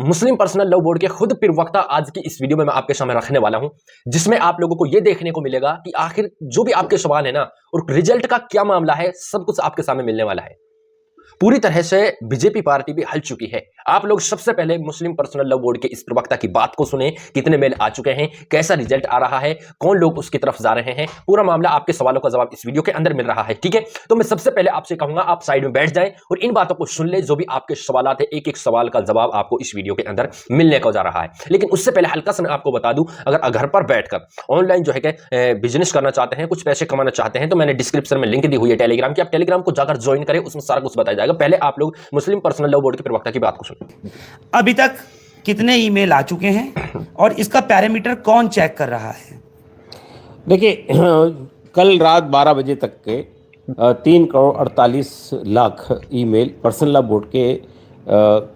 मुस्लिम personal law board के खुद प्रवक्ता आज की इस वीडियो में मैं आपके सामने रखने वाला हूं, जिसमें आप लोगों को यह देखने को मिलेगा कि आखिर जो भी आपके सवाल है ना, और रिजल्ट का क्या मामला है, सब कुछ आपके सामने मिलने वाला है। पूरी तरह से बीजेपी पार्टी भी हल चुकी है। आप लोग सबसे पहले मुस्लिम पर्सनल लॉ बोर्ड के इस प्रवक्ता की बात को सुने, कितने मेल आ चुके हैं, कैसा रिजल्ट आ रहा है, कौन लोग उसकी तरफ जा रहे हैं, पूरा मामला आपके सवालों का जवाब इस वीडियो के अंदर मिल रहा है। ठीक है, तो मैं सबसे पहले आपसे कहूंगा आप साइड में बैठ जाएं और इन बातों को सुन ले। जो भी आपके सवाल है, एक एक सवाल का जवाब आपको इस वीडियो के अंदर मिलने को जा रहा है। लेकिन उससे पहले हल्का सा मैं आपको बता दूं, अगर घर पर बैठकर ऑनलाइन जो है कि बिजनेस करना चाहते हैं, कुछ पैसे कमाना चाहते हैं, तो मैंने डिस्क्रिप्शन में लिंक दी हुई है टेलीग्राम की, आप टेलीग्राम को जाकर ज्वाइन करें, उसमें सारा कुछ बताया जाएगा। पहले आप लोग मुस्लिम पर्सनल लॉ बोर्ड के प्रवक्ता की बात को सुनिए। अभी तक कितने ईमेल आ चुके हैं और इसका पैरामीटर कौन चेक कर रहा है? देखिए, कल रात 12 बजे तक के 3 crore 48 lakh email personal law board के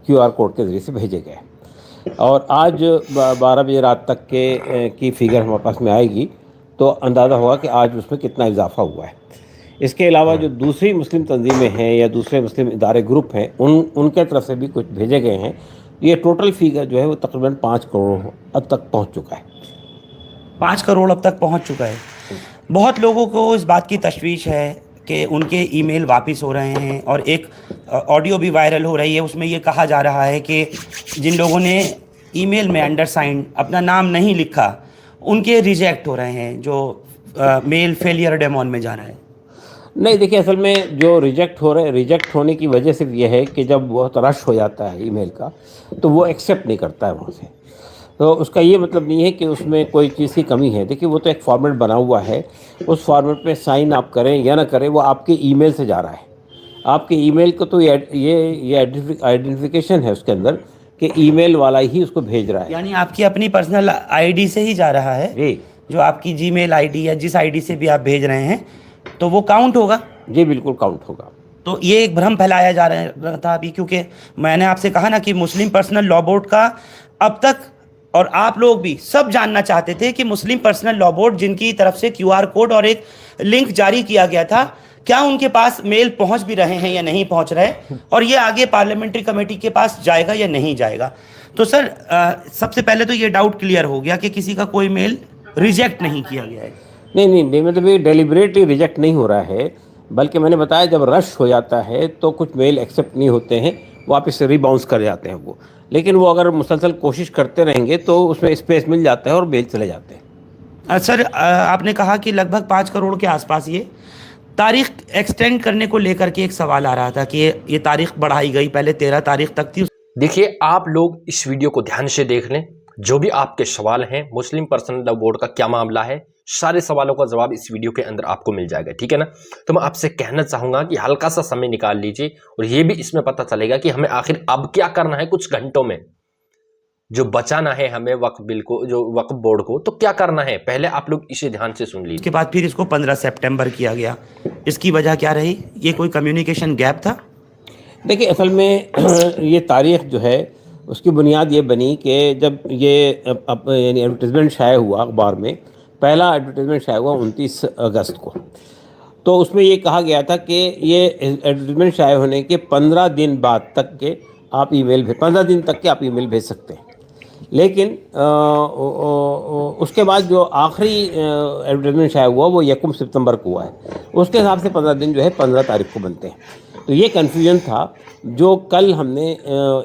QR कोड के ज़रिए से भेजे गए और आज 12 बजे रात तक के की फिगर हमारे पास में आएगी तो अंदाज़ा होगा कि आज उसमें कितना इजाफा हुआ है। इसके अलावा जो दूसरी मुस्लिम तंजीमें हैं या दूसरे मुस्लिम इदारे ग्रुप हैं, उनके तरफ से भी कुछ भेजे गए हैं। ये टोटल फिगर जो है वो तकरीबन 5 करोड़ अब तक पहुंच चुका है। 5 करोड़ अब तक पहुंच चुका है। बहुत लोगों को इस बात की तशवीश है कि उनके ईमेल वापस हो रहे हैं और एक ऑडियो भी वायरल हो रही है, उसमें ये कहा जा रहा है कि जिन लोगों ने ईमेल में अंडरसाइन अपना नाम नहीं लिखा उनके रिजेक्ट हो रहे हैं, जो मेल फेलियर डेमोन में जा रहा है। नहीं, देखिए, असल में जो रिजेक्ट हो रहे हैं, रिजेक्ट होने की वजह सिर्फ यह है कि जब बहुत रश हो जाता है ईमेल का तो वो एक्सेप्ट नहीं करता है वहाँ से। तो उसका ये मतलब नहीं है कि उसमें कोई चीज़ की कमी है। देखिए, वो तो एक फॉर्मेट बना हुआ है, उस फॉर्मेट पे साइन आप करें या ना करें, वो आपके ईमेल से जा रहा है। आपके ईमेल को तो ये आइडेंटिफिकेशन है उसके अंदर कि ईमेल वाला ही उसको भेज रहा है। यानी आपकी अपनी पर्सनल आईडी से ही जा रहा है जी, जो आपकी जीमेल आईडी या जिस आईडी से भी आप भेज रहे हैं, तो वो काउंट होगा। जी बिल्कुल काउंट होगा। तो ये एक भ्रम फैलाया जा रहा था अभी, क्योंकि मैंने आपसे कहा ना कि मुस्लिम पर्सनल लॉ बोर्ड का अब तक, और आप लोग भी सब जानना चाहते थे कि मुस्लिम पर्सनल लॉ बोर्ड जिनकी तरफ से QR कोड और एक लिंक जारी किया गया था, क्या उनके पास मेल पहुंच भी रहे हैं या नहीं पहुंच रहे, और ये आगे पार्लियामेंट्री कमेटी के पास जाएगा या नहीं जाएगा। तो सर, सबसे पहले तो ये डाउट क्लियर हो गया कि किसी का कोई मेल रिजेक्ट नहीं किया गया है। नहीं, मतलब ये डेलिबरेटली रिजेक्ट नहीं हो रहा है, बल्कि मैंने बताया जब रश हो जाता है तो कुछ मेल एक्सेप्ट नहीं होते हैं, वापस से रीबाउंस कर जाते हैं वो। लेकिन वो अगर मुसलसल कोशिश करते रहेंगे तो उसमें स्पेस मिल जाता है और मेल चले जाते हैं। सर, आपने कहा कि लगभग 5 करोड़ के आसपास ये तारीख एक्सटेंड करने को लेकर के एक सवाल आ रहा था कि ये तारीख बढ़ाई गई, पहले 13 तारीख तक थी। देखिए, आप लोग इस वीडियो को ध्यान से देख लें। जो भी आपके सवाल हैं, मुस्लिम पर्सनल लॉ बोर्ड का क्या मामला है, सारे सवालों का जवाब इस वीडियो के अंदर आपको मिल जाएगा। ठीक है ना? तो मैं आपसे कहना चाहूंगा कि हल्का सा समय निकाल लीजिए और ये भी इसमें पता चलेगा कि हमें आखिर अब क्या करना है। कुछ घंटों में जो बचाना है हमें वक्फ बिल को, जो वक्फ बोर्ड को, तो क्या करना है पहले आप लोग इसे ध्यान से सुन लीजिए। उसके बाद फिर इसको 15 सितंबर किया गया, इसकी वजह क्या रही? ये कोई कम्युनिकेशन गैप था? देखिए, असल में ये तारीख जो है उसकी बुनियाद ये बनी कि जब ये यानी एडवर्टाइजमेंट शाया हुआ अखबार में, पहला एडवर्टाइजमेंट शाया हुआ 29 अगस्त को, तो उसमें ये कहा गया था कि ये एडवर्टाइजमेंट शाया होने के 15 दिन बाद तक के आप ईमेल 15 दिन तक के आप ईमेल भेज सकते हैं। लेकिन उसके बाद जो आखिरी एडवर्टाइजमेंट शाया हुआ वो 1 सितंबर को हुआ है, उसके हिसाब से 15 दिन जो है 15 तारीख को बनते हैं। तो ये कन्फ्यूजन था जो कल हमने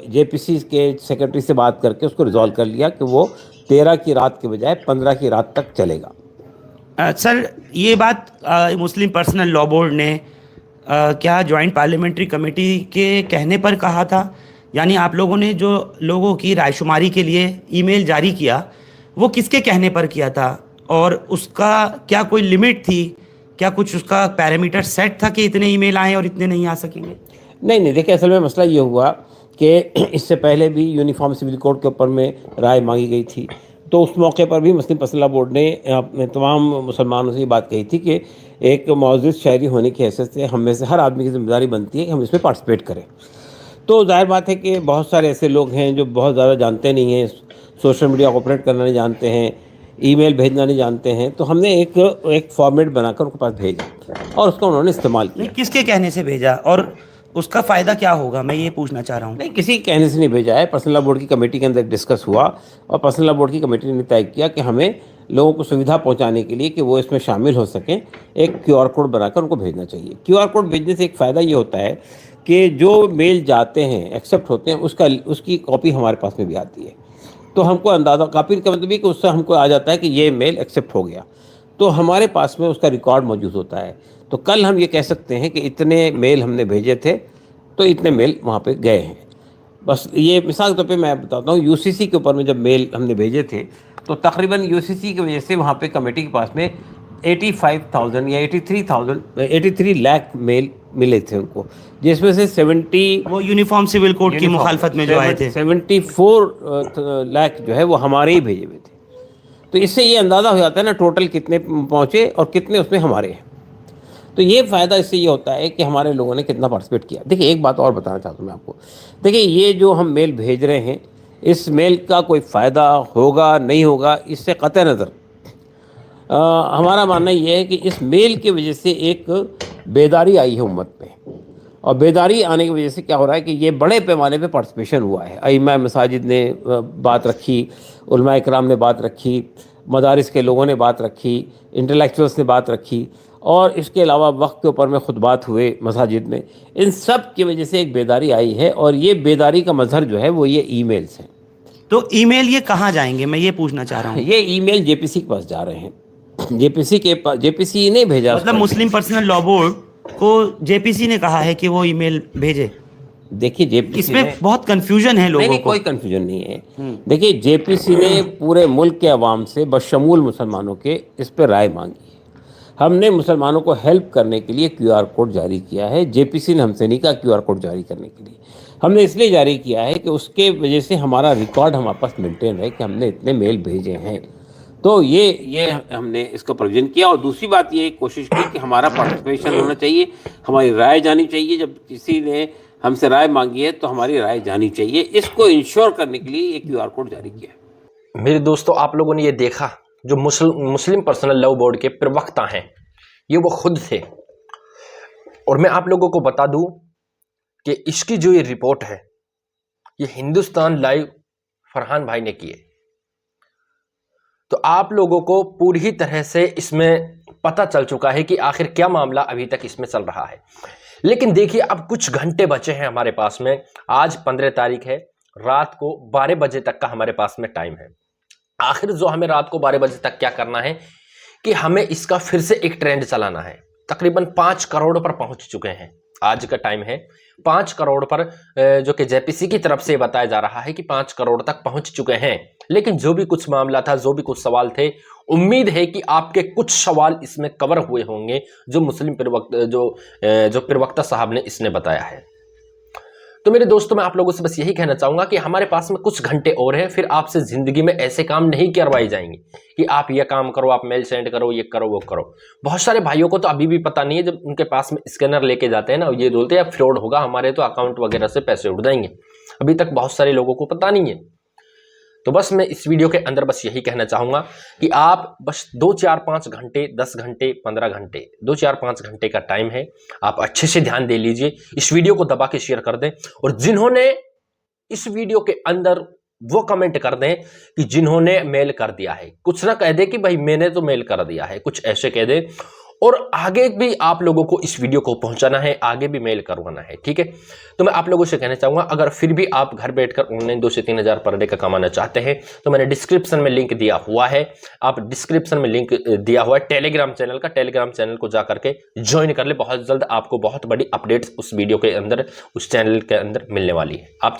JPC के सेक्रेटरी से बात करके उसको रिजॉल्व कर लिया कि वो 13 की रात के बजाय 15 की रात तक चलेगा। सर, ये बात मुस्लिम पर्सनल लॉ बोर्ड ने क्या जॉइंट पार्लियामेंट्री कमेटी के कहने पर कहा था? यानी आप लोगों ने जो लोगों की रायशुमारी के लिए ईमेल जारी किया वो किसके कहने पर किया था, और उसका क्या कोई लिमिट थी? क्या कुछ उसका पैरामीटर सेट था कि इतने ईमेल आए और इतने नहीं आ सकेंगे? नहीं, देखिए, असल में मसला ये हुआ कि इससे पहले भी यूनिफॉर्म सिविल कोड के ऊपर में राय मांगी गई थी, तो उस मौके पर भी मुस्लिम पर्सनल लॉ बोर्ड ने अपने तमाम मुसलमानों से ये बात कही थी कि एक मौजूद शहरी होने की हैसियत से हम में से हर आदमी की जिम्मेदारी बनती है कि हम इसमें पार्टिसिपेट करें। तो जाहिर बात है कि बहुत सारे ऐसे लोग हैं जो बहुत ज़्यादा जानते नहीं हैं, सोशल मीडिया ऑपरेट करना नहीं जानते हैं, ईमेल भेजना नहीं जानते हैं, तो हमने एक फॉर्मेट बनाकर उनके पास भेजा और उसका उन्होंने इस्तेमाल किया। किसके कहने से भेजा? और उसका फायदा क्या होगा, मैं ये पूछना चाह रहा हूँ। नहीं, किसी कहने से नहीं भेजा है। पर्सनल लॉ बोर्ड की कमेटी के अंदर डिस्कस हुआ और पर्सनल लॉ बोर्ड की कमेटी ने तय किया कि हमें लोगों को सुविधा पहुंचाने के लिए कि वो इसमें शामिल हो सकें, एक क्यूआर कोड बनाकर उनको भेजना चाहिए। क्यूआर कोड भेजने से एक फ़ायदा ये होता है कि जो मेल जाते हैं, एक्सेप्ट होते हैं, उसकी कॉपी हमारे पास में भी आती है। तो हमको अंदाज़ा, कॉपी का मतलब ये कि उससे हमको आ जाता है कि ये मेल एक्सेप्ट हो गया, तो हमारे पास में उसका रिकॉर्ड मौजूद होता है। तो कल हम ये कह सकते हैं कि इतने मेल हमने भेजे थे, तो इतने मेल वहाँ पे गए हैं। बस ये मिसाल के तौर पे मैं बताता हूँ, यूसीसी के ऊपर में जब मेल हमने भेजे थे तो तकरीबन यूसीसी की वजह से वहाँ पे कमेटी के पास में 85,000 या 83 लाख मेल मिले थे उनको, जिसमें से 70 वो यूनिफॉर्म सिविल कोड की मुखालफत में जो आए थे, 74 लाख जो है वो हमारे ही भेजे हुए थे। तो इससे ये अंदाज़ा हो जाता है ना टोटल कितने पहुँचे और कितने उसमें हमारे हैं। तो ये फ़ायदा इससे ये होता है कि हमारे लोगों ने कितना पार्टिसिपेट किया। देखिए, एक बात और बताना चाहता हूँ मैं आपको। देखिए, ये जो हम मेल भेज रहे हैं, इस मेल का कोई फ़ायदा होगा नहीं होगा, इससे कतई नज़र हमारा मानना ये है कि इस मेल की वजह से एक बेदारी आई है उम्मत में, और बेदारी आने की वजह से क्या हो रहा है कि ये बड़े पैमाने पे पार्टिसिपेशन हुआ है। इमाम मसाजिद ने बात रखी, उलमा इकराम ने बात रखी, मदारिस के लोगों ने बात रखी, इंटेलेक्चुअल्स ने बात रखी, और इसके अलावा वक्त के ऊपर में खुतबात हुए मसाजिद में। इन सब की वजह से एक बेदारी आई है, और ये बेदारी का मजहर जो है वो ये ईमेल्स हैं। तो ईमेल ये कहाँ जाएंगे, मैं ये पूछना चाह रहा हूँ। ये ईमेल जेपीसी के पास जा रहे हैं। जेपीसी ने भेजा, मतलब मुस्लिम पर्सनल लॉ बोर्ड को जेपीसी ने कहा है कि वो ईमेल भेजे। देखिए, जेपीसी इसमें बहुत कंफ्यूजन है लोगों को। कोई कंफ्यूजन नहीं है। देखिए, जेपीसी ने पूरे मुल्क के अवाम से, बशमूल मुसलमानों के, इस पर राय मांगी है। हमने मुसलमानों को हेल्प करने के लिए क्यूआर कोड जारी किया है। जेपीसी ने हमसे नहीं कहा क्यूआर कोड जारी करने के लिए। हमने इसलिए जारी किया है कि उसके वजह से हमारा रिकॉर्ड हमारे पास मेंटेन रहे कि हमने इतने मेल भेजे हैं। तो ये हमने इसका प्रोविजन किया। और दूसरी बात ये कोशिश की कि हमारा पार्टिसिपेशन होना चाहिए, हमारी राय जानी चाहिए। जब किसी ने हमसे राय मांगी है तो हमारी राय जानी चाहिए। इसको इंश्योर करने के लिए एक क्यूआर कोड जारी किया। मेरे दोस्तों, आप लोगों ने ये देखा, जो मुस्लिम पर्सनल लॉ बोर्ड के प्रवक्ता हैं, ये वो खुद थे। और मैं आप लोगों को बता दूं कि इसकी जो ये रिपोर्ट है, ये हिंदुस्तान लाइव फरहान भाई ने की है। तो आप लोगों को पूरी तरह से इसमें पता चल चुका है कि आखिर क्या मामला अभी तक इसमें चल रहा है। लेकिन देखिए, अब कुछ घंटे बचे हैं हमारे पास में। आज 15 तारीख है, रात को 12 बजे तक का हमारे पास में टाइम है। आखिर जो हमें रात को 12 बजे तक क्या करना है कि हमें इसका फिर से एक ट्रेंड चलाना है। तकरीबन 5 करोड़ पर पहुंच चुके हैं। आज का टाइम है 5 करोड़ पर, जो कि जेपीसी की तरफ से बताया जा रहा है कि 5 करोड़ तक पहुंच चुके हैं। लेकिन जो भी कुछ मामला था, जो भी कुछ सवाल थे, उम्मीद है कि आपके कुछ सवाल इसमें कवर हुए होंगे, जो मुस्लिम प्रवक्ता साहब ने इसने बताया है। तो मेरे दोस्तों, मैं आप लोगों से बस यही कहना चाहूंगा कि हमारे पास में कुछ घंटे और हैं। फिर आपसे जिंदगी में ऐसे काम नहीं करवाए जाएंगे कि आप ये काम करो, आप मेल सेंड करो, ये करो, वो करो। बहुत सारे भाइयों को तो अभी भी पता नहीं है। जब उनके पास में स्कैनर लेके जाते हैं ना, ये बोलते हैं फ्रॉड होगा, हमारे तो अकाउंट वगैरह से पैसे उड़ जाएंगे। अभी तक बहुत सारे लोगों को पता नहीं है। तो बस मैं इस वीडियो के अंदर बस यही कहना चाहूंगा कि आप बस 2, 4, 5 घंटे, 10 घंटे, 15 घंटे, 2, 4, 5 घंटे का टाइम है। आप अच्छे से ध्यान दे लीजिए, इस वीडियो को दबा के शेयर कर दें। और जिन्होंने इस वीडियो के अंदर वो कमेंट कर दें कि जिन्होंने मेल कर दिया है, कुछ ना कह दे कि भाई मैंने तो मेल कर दिया है, कुछ ऐसे कह दे। और आगे भी आप लोगों को इस वीडियो को पहुंचाना है, आगे भी मेल करवाना है, ठीक है। तो मैं आप लोगों से कहना चाहूंगा, अगर फिर भी आप घर बैठकर ऑनलाइन 2 से 3 हज़ार पर डे का कमाना चाहते हैं तो मैंने डिस्क्रिप्शन में लिंक दिया हुआ है। आप डिस्क्रिप्शन में लिंक दिया हुआ है टेलीग्राम चैनल का, टेलीग्राम चैनल को जाकर के ज्वाइन कर ले। बहुत जल्द आपको बहुत बड़ी अपडेट्स उस वीडियो के अंदर, उस चैनल के अंदर मिलने वाली है। आप